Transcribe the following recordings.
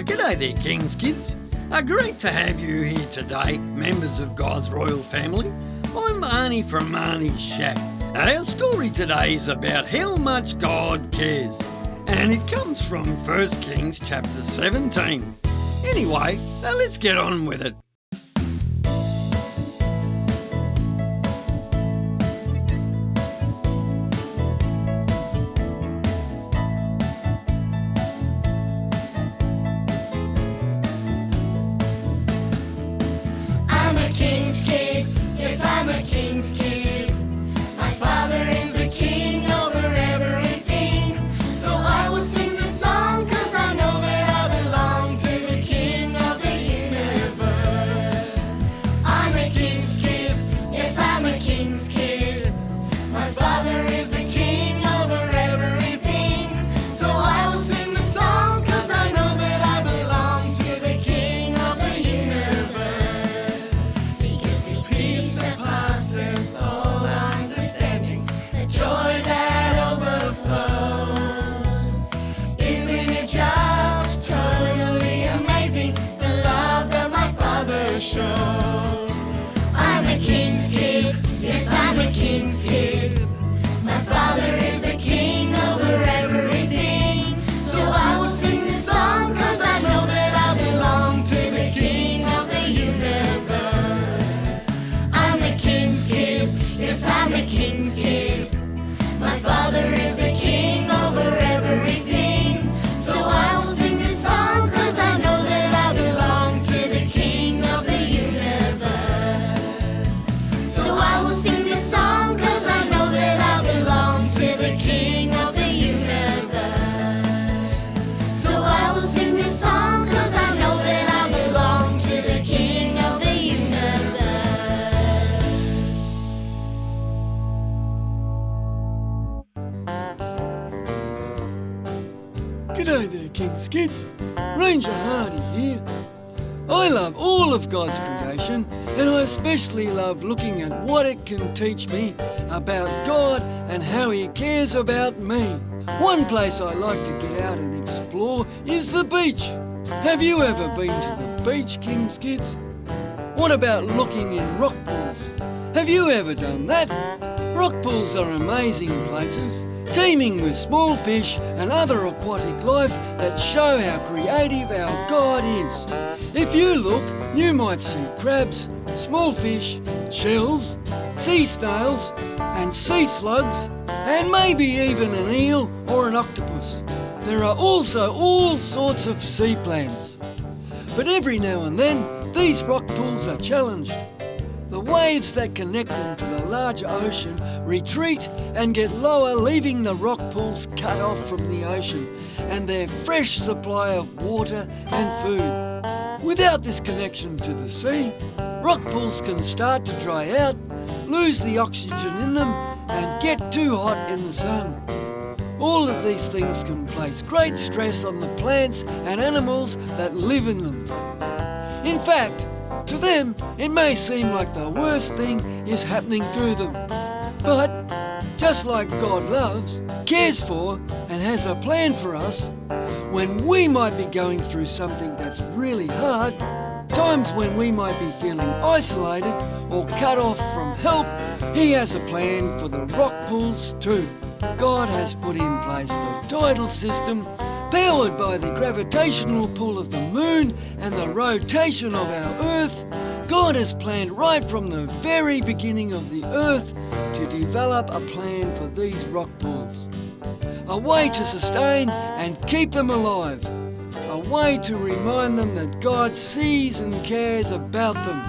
G'day there, King's Kids. Great to have you here today, members of God's royal family. I'm Arnie from Arnie's Shack. Our story today is about how much God cares, and it comes from 1 Kings chapter 17. Anyway, let's get on with it. I'm a king's kid. My father is the king over everything. So I will sing the song, 'cause I know that I belong to the king of the universe. I'm a king's kid. Yes, I'm a king's kid. My father is the king over everything. So I will sing the song, 'cause I know that I belong to the king of the universe. He gives me peace that passeth all understanding, the joy that overflows. Isn't it just totally amazing, the love that my Father shows? I'm a king's kid, yes, I'm a king's kid. My Father is the king over everything. So I will sing this song, 'cause I know that I belong to the king of the universe. I'm a king's kid, yes, I'm a king's kid. My Father is the king over everything. So I will sing this song, 'cause I know that I belong to the king of the universe. So I will sing this song, 'cause I know that I belong to the king of the universe. So I will sing this song, 'cause I know that I belong to the king of the universe. G'day there, King's Kids. Ranger Hardy here. I love all of God's creation, and I especially love looking at what it can teach me about God and how He cares about me. One place I like to get out and explore is the beach. Have you ever been to the beach, King's Kids? What about looking in rock pools? Have you ever done that? Rock pools are amazing places, teeming with small fish and other aquatic life that show how creative our God is. If you look, you might see crabs, small fish, shells, sea snails and sea slugs, and maybe even an eel or an octopus. There are also all sorts of sea plants. But every now and then, these rock pools are challenged. The waves that connect them to the larger ocean retreat and get lower, leaving the rock pools cut off from the ocean and their fresh supply of water and food. Without this connection to the sea, rock pools can start to dry out, lose the oxygen in them, and get too hot in the sun. All of these things can place great stress on the plants and animals that live in them. In fact, to them, it may seem like the worst thing is happening to them. But just like God loves, cares for, and has a plan for us, when we might be going through something that's really hard, times when we might be feeling isolated or cut off from help, He has a plan for the rock pools too. God has put in place the tidal system, powered by the gravitational pull of the moon and the rotation of our Earth. God has planned right from the very beginning of the Earth to develop a plan for these rock pools. A way to sustain and keep them alive. A way to remind them that God sees and cares about them,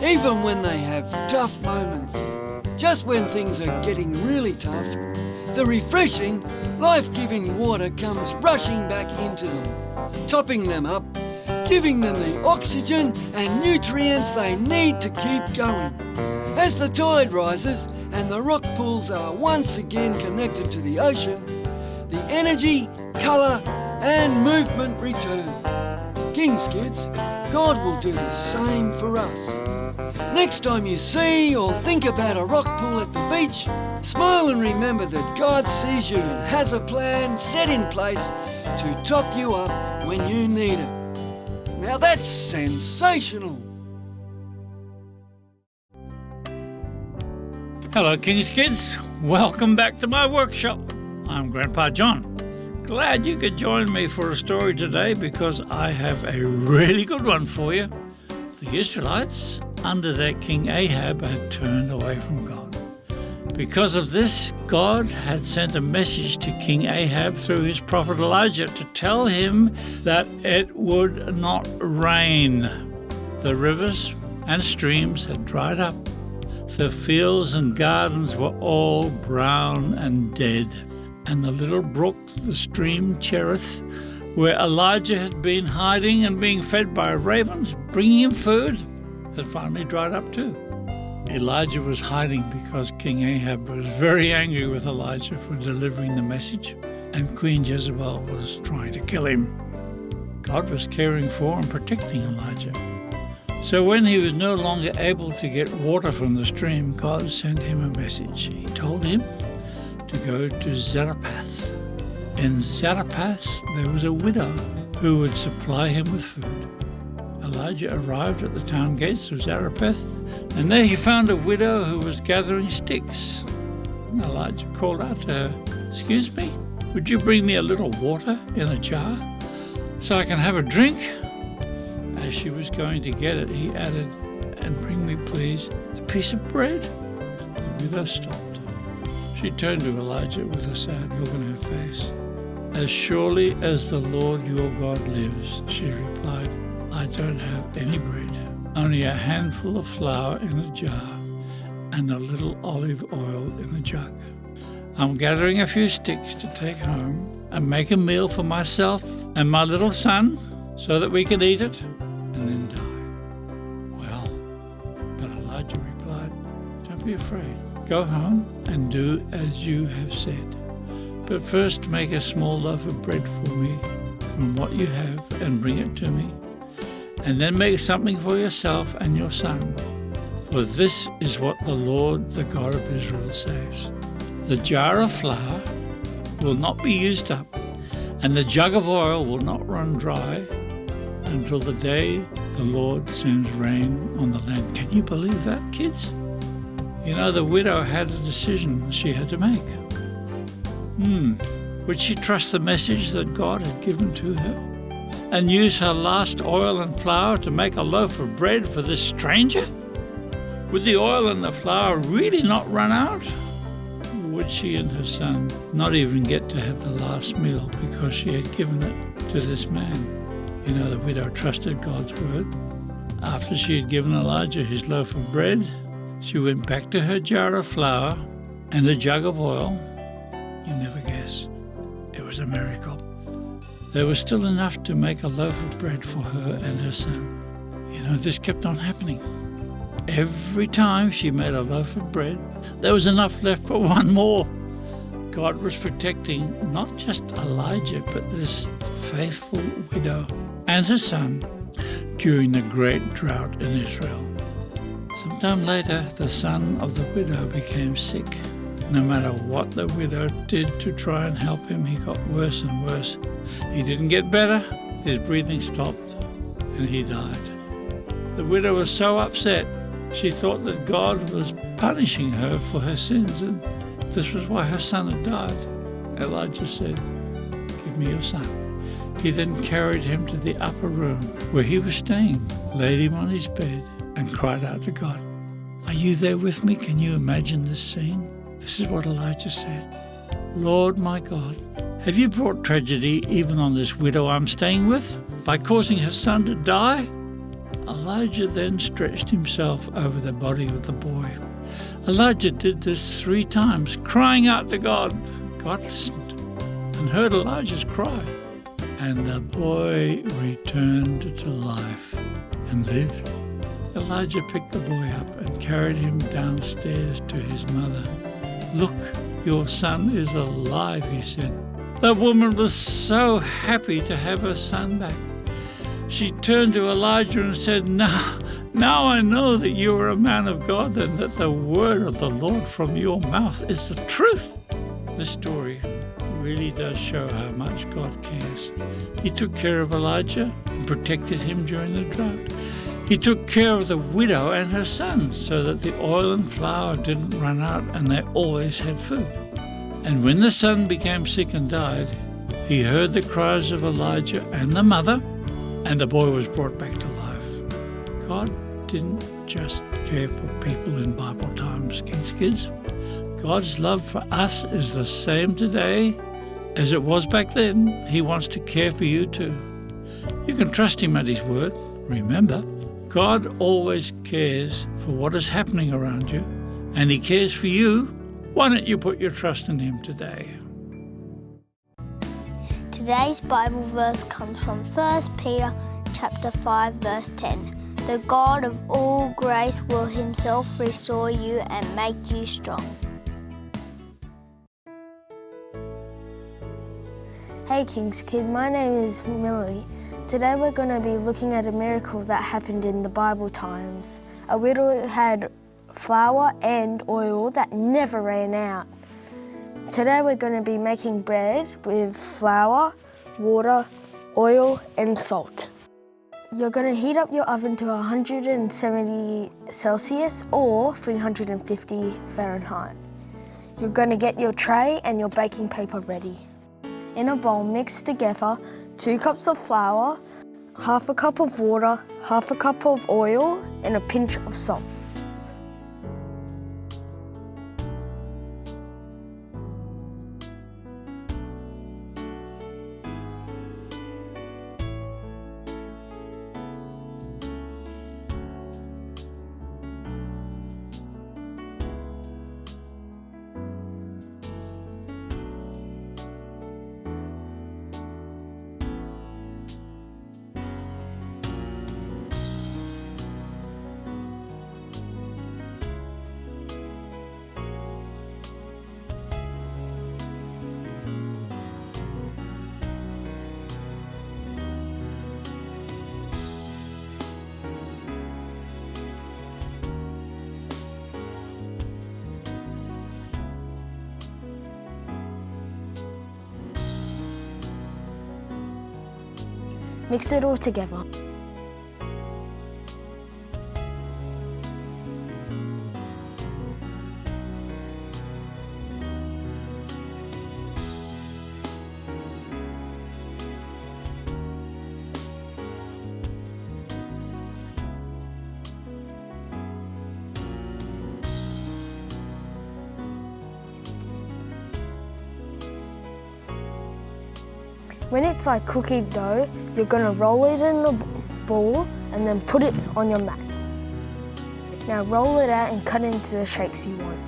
even when they have tough moments. Just when things are getting really tough, the refreshing, life-giving water comes rushing back into them, topping them up, giving them the oxygen and nutrients they need to keep going. As the tide rises and the rock pools are once again connected to the ocean, the energy, colour and movement return. King's Kids, God will do the same for us. Next time you see or think about a rock pool at the beach, smile and remember that God sees you and has a plan set in place to top you up when you need it. Now that's sensational. Hello, King's Kids. Welcome back to my workshop. I'm Grandpa John. Glad you could join me for a story today because I have a really good one for you. The Israelites, under their king Ahab, had turned away from God. Because of this, God had sent a message to King Ahab through his prophet Elijah to tell him that it would not rain. The rivers and streams had dried up. The fields and gardens were all brown and dead, and the little brook, the stream Cherith, where Elijah had been hiding and being fed by ravens, bringing him food, had finally dried up too. Elijah was hiding because King Ahab was very angry with Elijah for delivering the message, and Queen Jezebel was trying to kill him. God was caring for and protecting Elijah. So when he was no longer able to get water from the stream, God sent him a message. He told him to go to Zarephath. In Zarephath, there was a widow who would supply him with food. Elijah arrived at the town gates of Zarephath, and there he found a widow who was gathering sticks. And Elijah called out to her, "Excuse me, would you bring me a little water in a jar so I can have a drink?" As she was going to get it, he added, "And bring me, please, a piece of bread." The widow stopped. She turned to Elijah with a sad look on her face. "As surely as the Lord your God lives," she replied, "I don't have any bread, only a handful of flour in a jar and a little olive oil in a jug. I'm gathering a few sticks to take home and make a meal for myself and my little son so that we can eat it and then die." "Well," but Elijah replied, "Don't be afraid. Go home and do as you have said. But first make a small loaf of bread for me from what you have and bring it to me. And then make something for yourself and your son. For this is what the Lord, the God of Israel, says. The jar of flour will not be used up, and the jug of oil will not run dry until the day the Lord sends rain on the land." Can you believe that, kids? You know, the widow had a decision she had to make. Would she trust the message that God had given to her and use her last oil and flour to make a loaf of bread for this stranger? Would the oil and the flour really not run out? Would she and her son not even get to have the last meal because she had given it to this man? You know, the widow trusted God's word. After she had given Elijah his loaf of bread, she went back to her jar of flour and a jug of oil. You never guess. It was a miracle. There was still enough to make a loaf of bread for her and her son. You know, this kept on happening. Every time she made a loaf of bread, there was enough left for one more. God was protecting not just Elijah, but this faithful widow and her son during the great drought in Israel. Sometime later, the son of the widow became sick. No matter what the widow did to try and help him, he got worse and worse. He didn't get better, his breathing stopped, and he died. The widow was so upset, she thought that God was punishing her for her sins, and this was why her son had died. Elijah said, "Give me your son." He then carried him to the upper room where he was staying, laid him on his bed, and cried out to God. Are you there with me? Can you imagine this scene? This is what Elijah said. "Lord my God, have you brought tragedy even on this widow I'm staying with by causing her son to die?" Elijah then stretched himself over the body of the boy. Elijah did this 3 times, crying out to God. God listened and heard Elijah's cry, and the boy returned to life and lived. Elijah picked the boy up and carried him downstairs to his mother. "Look, your son is alive," he said. The woman was so happy to have her son back. She turned to Elijah and said, Now I know that you are a man of God and that the word of the Lord from your mouth is the truth." This story really does show how much God cares. He took care of Elijah and protected him during the drought. He took care of the widow and her son so that the oil and flour didn't run out and they always had food. And when the son became sick and died, he heard the cries of Elijah and the mother, and the boy was brought back to life. God didn't just care for people in Bible times, King's Kids. God's love for us is the same today as it was back then. He wants to care for you too. You can trust him at his word. Remember, God always cares for what is happening around you, and he cares for you. Why don't you put your trust in him today? Today's Bible verse comes from 1 Peter chapter 5 verse 10. The God of all grace will himself restore you and make you strong. Hey King's Kid, my name is Millie. Today we're going to be looking at a miracle that happened in the Bible times. A widow had flour and oil that never ran out. Today we're going to be making bread with flour, water, oil and salt. You're going to heat up your oven to 170 Celsius or 350 Fahrenheit. You're going to get your tray and your baking paper ready. In a bowl, mix together 2 cups of flour, half a cup of water, half a cup of oil and a pinch of salt. Mix it all together. When it's like cookie dough, you're going to roll it in a ball and then put it on your mat. Now roll it out and cut it into the shapes you want.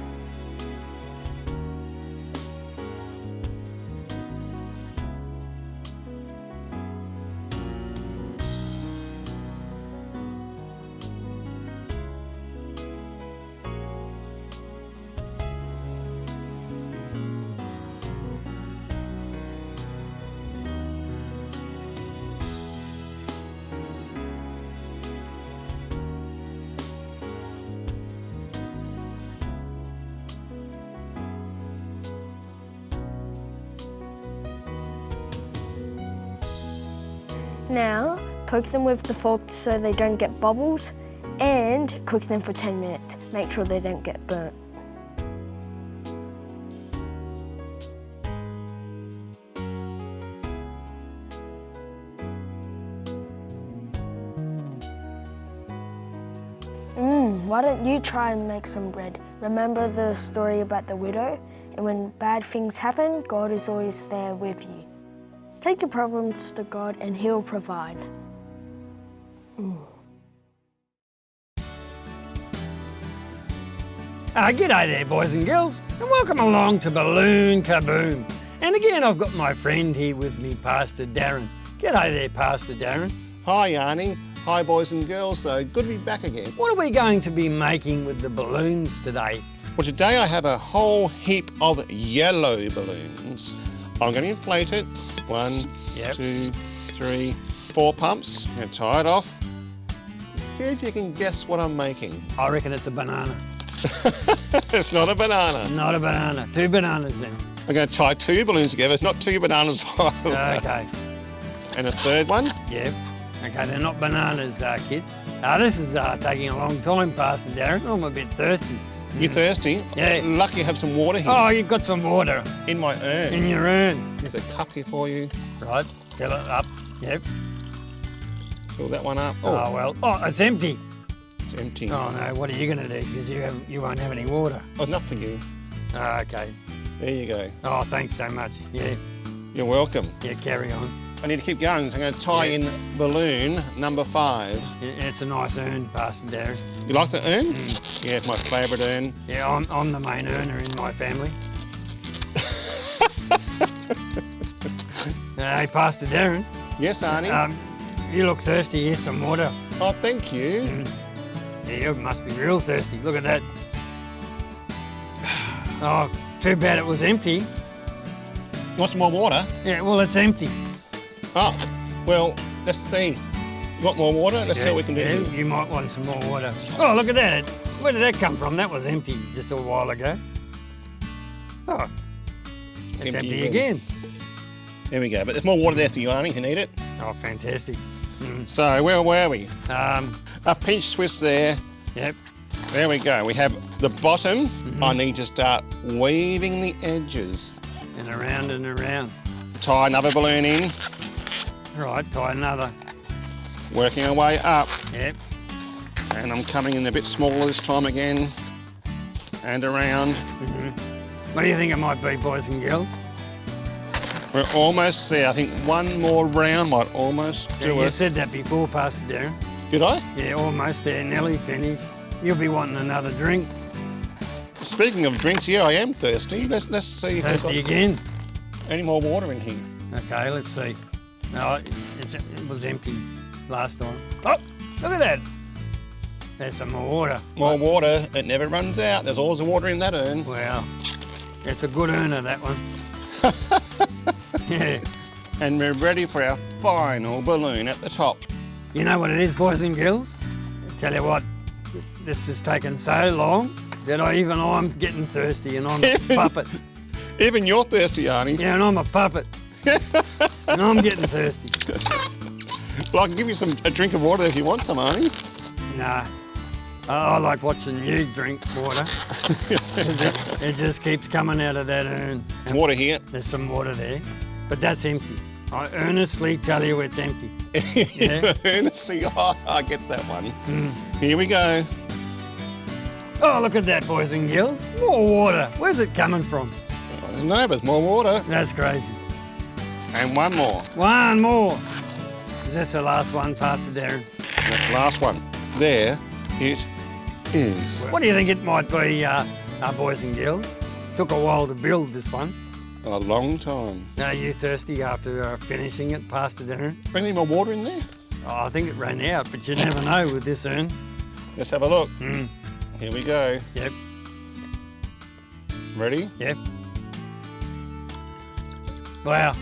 Now, poke them with the fork so they don't get bubbles and cook them for 10 minutes. Make sure they don't get burnt. Why don't you try and make some bread? Remember the story about the widow? And when bad things happen, God is always there with you. Take your problems to God and He'll provide. G'day there, boys and girls, and welcome along to Balloon Kaboom. And again, I've got my friend here with me, Pastor Darren. G'day there, Pastor Darren. Hi, Arnie. Hi, boys and girls. Good to be back again. What are we going to be making with the balloons today? Well, today I have a whole heap of yellow balloons. I'm going to inflate it. 1, 2, 3, 4 pumps. I'm going to tie it off. See if you can guess what I'm making. I reckon it's a banana. It's not a banana. Not a banana. 2 bananas then. I'm going to tie 2 balloons together. It's not 2 bananas. Okay. And a third one. Yep. Okay, they're not bananas, kids. This is taking a long time, Pastor Darren. I'm a bit thirsty. You thirsty? Yeah. Lucky you have some water here. Oh, you've got some water In my urn. in your urn. There's a cup here for you. Right, fill it up. Yep. Fill that one up. Oh, well. Oh, it's empty. It's empty. Oh, no, what are you going to do? Because you won't have any water. Oh, not for you. Okay. There you go. Oh, thanks so much. Yeah, You're welcome. yeah, carry on. I need to keep going, so I'm going to tie in balloon number 5. Yeah, it's a nice urn, Pastor Darren. You like the urn? Yeah, it's my favourite urn. Yeah, I'm the main earner in my family. Hey, Pastor Darren. Yes, Arnie? You look thirsty. Here's some water. Oh, thank you. Yeah, you must be real thirsty. Look at that. Oh, too bad it was empty. You want some more water? Yeah, well, it's empty. Oh, well, let's see. You want more water? Let's see what we can do Yeah, here. you might want some more water. Oh, look at that. Where did that come from? That was empty just a while ago. Oh, it's empty again. There we go. But there's more water there for you, Arnie, if you need it. Oh, fantastic. So, where were we? Um, A pinch twist there. yep. There we go. We have the bottom. I need to start weaving the edges. And around and around. Tie another balloon in. Right, tie another. Working our way up. Yep. And I'm coming in a bit smaller this time again. And around. What do you think it might be, boys and girls? We're almost there. I think one more round might almost do You it. said that before, Pastor Darren. Did I? Yeah, almost there. Nearly finished. You'll be wanting another drink. Speaking of drinks, yeah, I am thirsty. Let's see if Thirsty there's again? any more water in here. Okay, let's see. No, it was empty last time. Oh, look at that. There's some more water. More water. It never runs out. There's always water in that urn. Wow. It's a good earner, that one. Yeah. And we're ready for our final balloon at the top. You know what it is, boys and girls? I tell you what, this has taken so long that I'm getting thirsty and I'm a puppet. Even you're thirsty, Arnie. Yeah, and I'm a puppet. And I'm getting thirsty. Well, I can give you a drink of water if you want some, Arnie. Nah. I like watching you drink water. It just keeps coming out of that urn. Some water here. There's some water there, but that's empty. I earnestly tell you it's empty. Yeah. Earnestly, I get that one. Here we go. Oh, look at that, boys and girls. More water. Where's it coming from? I don't know, but there's more water. That's crazy. And one more. One more. Is this the last one, Pastor Darren? That's the last one. There it is. What do you think it might be, boys and girls? Took a while to build this one. A long time. Are you thirsty after finishing it, Pastor Darren? Any more water in there? Oh, I think it ran out, but you never know with this urn. Let's have a look. Here we go. Yep, Ready? yep. Wow,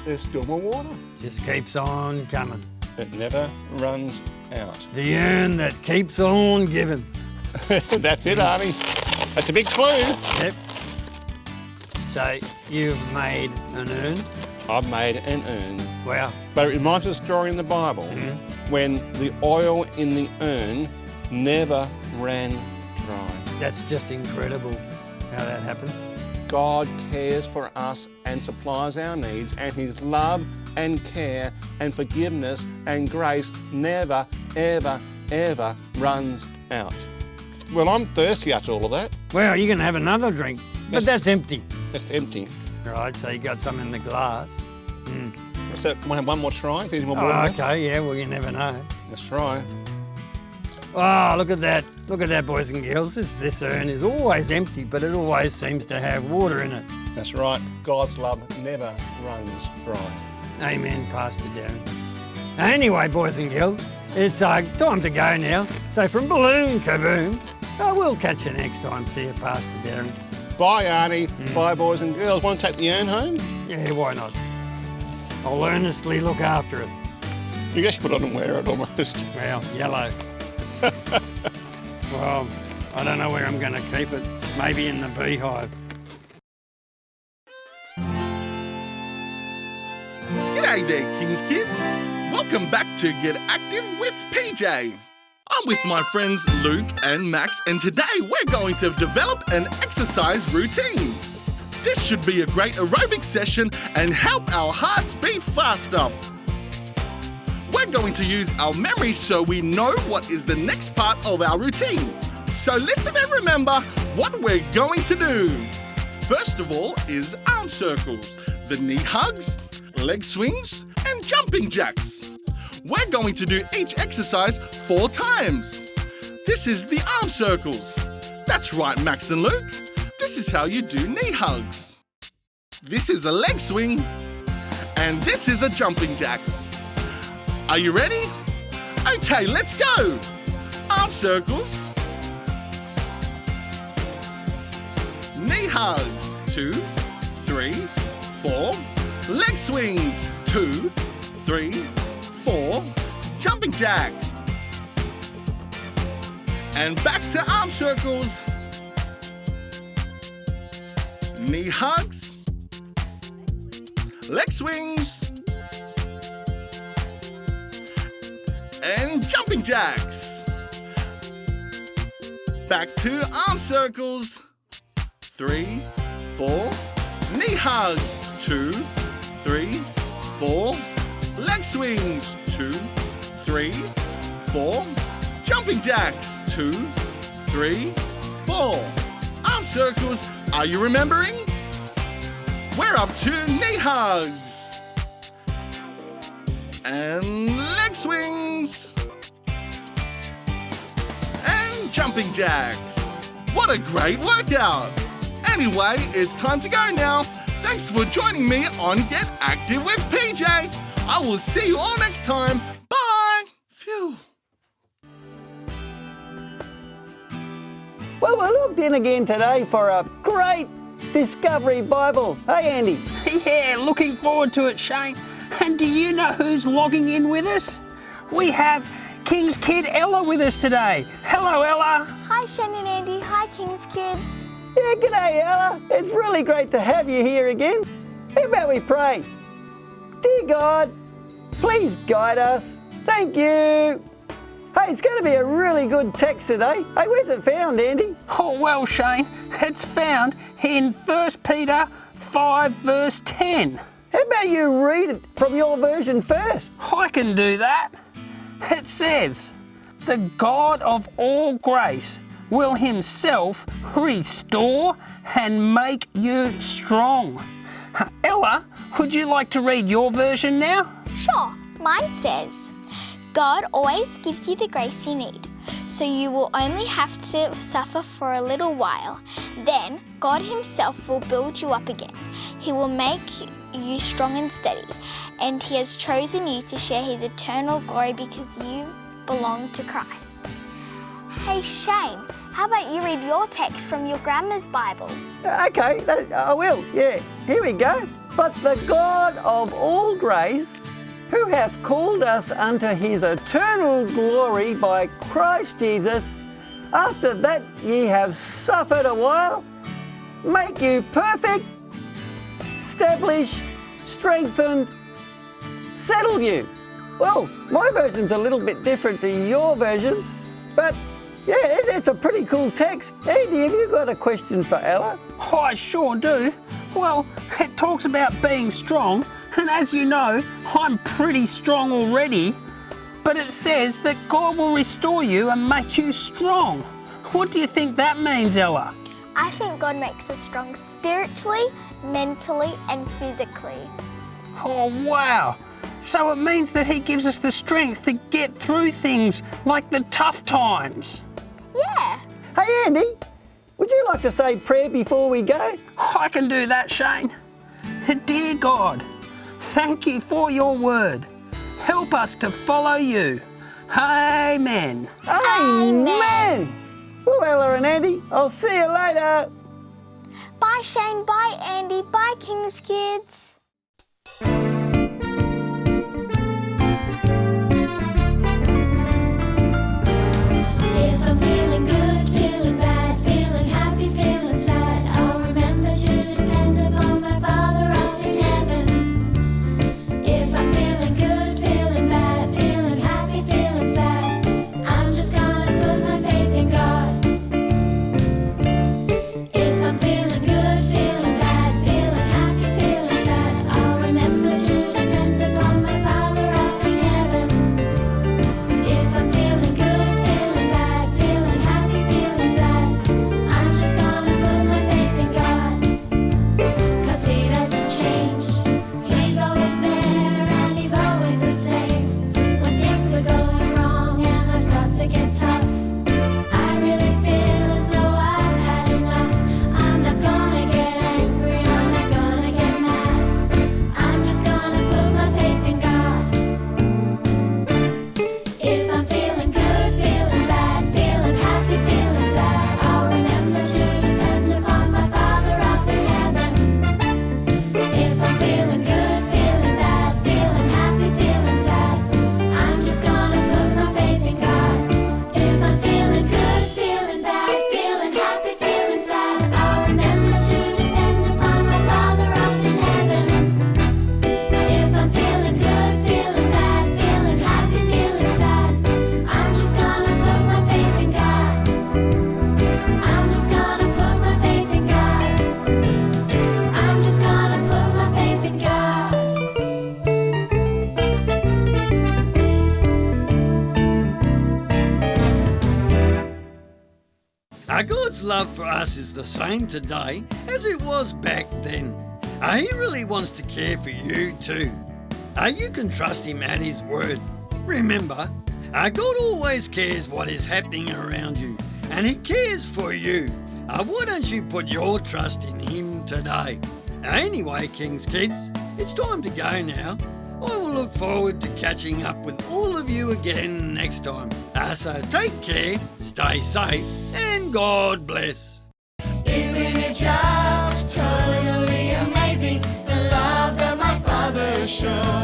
There's still more water. just keeps on coming. It never runs out. The urn that keeps on giving. That's it, Arnie. That's a big clue. Yep. So you've made an urn. I've made an urn. Wow. But it reminds us of a story in the Bible when the oil in the urn never ran dry. That's just incredible how that happened. God cares for us and supplies our needs, and His love and care and forgiveness and grace never, ever, ever runs out. Well, I'm thirsty after all of that. Well, you can have another drink, but that's empty. It's empty. Right, so you got some in the glass. So, want to have one more try? Is there any more Oh, water left? okay, yeah, well, you never know. Let's try. Oh, look at that. Look at that, boys and girls. This urn is always empty, but it always seems to have water in it. That's right. God's love never runs dry. Amen, Pastor Darren. Anyway, boys and girls, it's time to go now. So from Balloon Kaboom, we'll catch you next time. See you, Pastor Darren. Bye, Arnie. Bye, boys and girls. Want to take the urn home? Yeah, why not? I'll earnestly look after it. You guys put it on and wear it almost. Well, yellow. Well, I don't know where I'm going to keep it. Maybe in the beehive. G'day there, King's Kids. Welcome back to Get Active with PJ. I'm with my friends Luke and Max, and today we're going to develop an exercise routine. This should be a great aerobic session and help our hearts beat faster. We're going to use our memory so we know what is the next part of our routine. So listen and remember what we're going to do. First of all is arm circles, the knee hugs, leg swings, and jumping jacks. We're going to do each exercise 4 times. This is the arm circles. That's right, Max and Luke. This is how you do knee hugs. This is a leg swing, and this is a jumping jack. Are you ready? Okay, let's go. Arm circles. Knee hugs. 2, 3, 4. Leg swings. 2, 3, 4. Jumping jacks. And back to arm circles. Knee hugs. Leg swings. And jumping jacks. Back to arm circles. 3, 4. Knee hugs. 2, 3, 4. Leg swings. 2, 3, 4. Jumping jacks. 2, 3, 4. Arm circles. Are you remembering? We're up to knee hugs. And leg swings. And jumping jacks. What a great workout. Anyway, it's time to go now. Thanks for joining me on Get Active with PJ. I will see you all next time. Bye. Phew. Well, we looked in again today for a great Discovery Bible. Hey, Andy. Yeah, looking forward to it, Shane. And do you know who's logging in with us? We have King's Kid Ella with us today. Hello, Ella. Hi, Shane and Andy. Hi, King's Kids. Yeah, g'day, Ella. It's really great to have you here again. How about we pray? Dear God, please guide us. Thank you. Hey, it's going to be a really good text today. Hey, where's it found, Andy? Oh, well, Shane, it's found in 1 Peter 5, verse 10. How about you read it from your version first? I can do that. It says, "The God of all grace will himself restore and make you strong." Ella, would you like to read your version now? Sure. Mine says, God always gives you the grace you need, so you will only have to suffer for a little while. Then God himself will build you up again. He will make you strong and steady, and he has chosen you to share his eternal glory because you belong to Christ. Hey Shane, how about you read your text from your grandma's Bible? Okay, I will, yeah. Here we go. But the God of all grace, who hath called us unto his eternal glory by Christ Jesus, after that ye have suffered a while, make you perfect, established, strengthened, settle you. Well, my version's a little bit different to your versions, but yeah, it's a pretty cool text. Andy, have you got a question for Ella? Oh, I sure do. Well, it talks about being strong, and as you know, I'm pretty strong already. But it says that God will restore you and make you strong. What do you think that means, Ella? I think God makes us strong spiritually, mentally, and physically. Oh, wow. So it means that he gives us the strength to get through things like the tough times. Yeah. Hey Andy, would you like to say prayer before we go? I can do that, Shane. Dear God, thank you for your word. Help us to follow you. Amen. Amen. Well, Ella and Andy, I'll see you later. Bye Shane, bye Andy, bye King's Kids. If I'm feeling good, feeling bad, feeling happy, feeling sad, I'll remember to depend upon my Father up in heaven. If I'm love for us is the same today as it was back then. He really wants to care for you too. You can trust him at his word. Remember, God always cares what is happening around you, and he cares for you. Why don't you put your trust in him today? Anyway, King's Kids, it's time to go now. I will look forward to catching up with all of you again next time. So take care, stay safe, and God bless. Isn't it just totally amazing the love that my Father shows?